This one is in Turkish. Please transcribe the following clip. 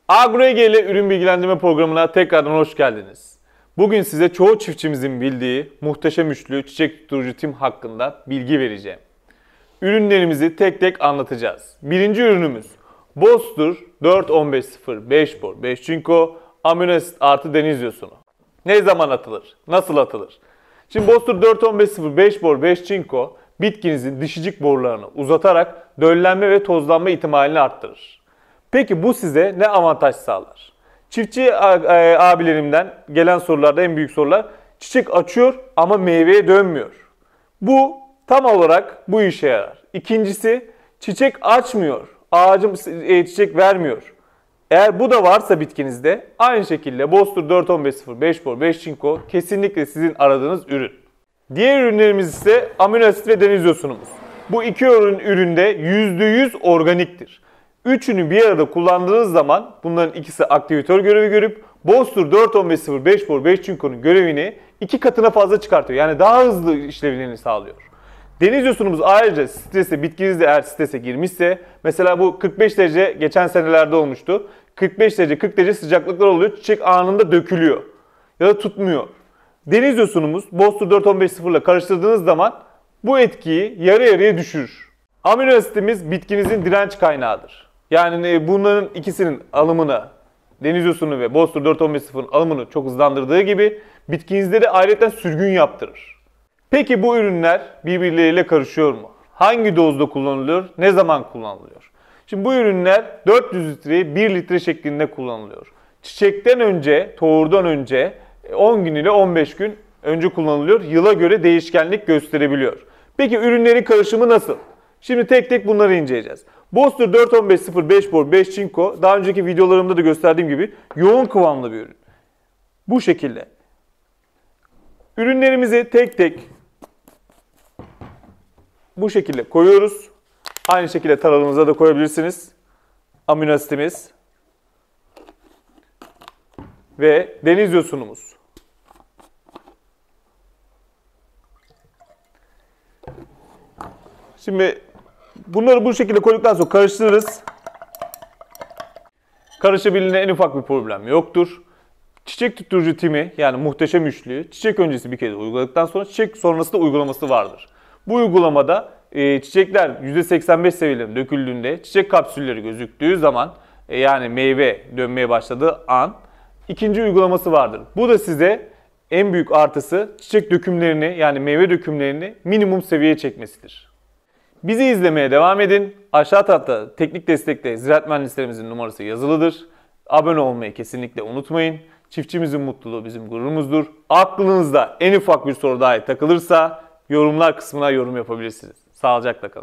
AgroEge ile ürün bilgilendirme programına tekrardan hoş geldiniz. Bugün size çoğu çiftçimizin bildiği muhteşem üçlü çiçek tutturucu tim hakkında bilgi vereceğim. Ürünlerimizi tek tek anlatacağız. Birinci ürünümüz Boster 4-15-0 5 bor 5 çinko amino asit artı deniz yosunu. Ne zaman atılır? Nasıl atılır? Şimdi Boster 4-15-0 5 bor 5 çinko bitkinizin dişicik borularını uzatarak döllenme ve tozlanma ihtimalini arttırır. Peki bu size ne avantaj sağlar? Çiftçi abilerimden gelen sorularda en büyük sorular çiçek açıyor ama meyveye dönmüyor. Bu tam olarak bu işe yarar. İkincisi çiçek açmıyor, ağacım çiçek vermiyor. Eğer bu da varsa bitkinizde aynı şekilde Boster 4-15-0 5 bor 5 çinko kesinlikle sizin aradığınız ürün. Diğer ürünlerimiz ise amino asit ve deniz yosunumuz. Bu iki üründe %100 organiktir. Üçünü bir arada kullandığınız zaman bunların ikisi aktivitör görevi görüp Boster 4-15-0 5 bor 5 çinko'nun görevini 2 katına fazla çıkartıyor. Yani daha hızlı işlevlerini sağlıyor. Deniz yosunumuz ayrıca bitkinizde eğer strese girmişse, mesela bu 45 derece geçen senelerde olmuştu. 45 derece 40 derece sıcaklıklar oluyor, çiçek anında dökülüyor ya da tutmuyor. Deniz yosunumuz Boster 4-15-0 ile karıştırdığınız zaman bu etkiyi yarı yarıya düşürür. Amino asitimiz bitkinizin direnç kaynağıdır. Yani bunların ikisinin alımını, deniz yosunu ve Boster 4-15-0'ın alımını çok hızlandırdığı gibi bitkinizde de ayrıca sürgün yaptırır. Peki bu ürünler birbirleriyle karışıyor mu? Hangi dozda kullanılıyor? Ne zaman kullanılıyor? Şimdi bu ürünler 400 litreye 1 litre şeklinde kullanılıyor. Çiçekten önce, tohurdan önce 10 gün ile 15 gün önce kullanılıyor. Yıla göre değişkenlik gösterebiliyor. Peki ürünlerin karışımı nasıl? Şimdi tek tek bunları inceleyeceğiz. Boster 4-15-0 5 bor 5 çinko daha önceki videolarımda da gösterdiğim gibi yoğun kıvamlı bir ürün. Bu şekilde. Ürünlerimizi tek tek bu şekilde koyuyoruz. Aynı şekilde taralınıza da koyabilirsiniz. Amino asitimiz ve deniz yosunumuz. Şimdi bunları bu şekilde koyduktan sonra karıştırırız. Karışabildiğinde en ufak bir problem yoktur. Çiçek tutturucu timi yani muhteşem üçlüyü çiçek öncesi bir kez uyguladıktan sonra çiçek sonrası da uygulaması vardır. Bu uygulamada çiçekler %85 seviyelerine döküldüğünde çiçek kapsülleri gözüktüğü zaman yani meyve dönmeye başladığı an ikinci uygulaması vardır. Bu da size en büyük artısı çiçek dökümlerini yani meyve dökümlerini minimum seviyeye çekmesidir. Bizi izlemeye devam edin. Aşağı tarafta teknik destekte ziraat mühendislerimizin numarası yazılıdır. Abone olmayı kesinlikle unutmayın. Çiftçimizin mutluluğu bizim gururumuzdur. Aklınızda en ufak bir soru dahi takılırsa yorumlar kısmına yorum yapabilirsiniz. Sağlıcakla kalın.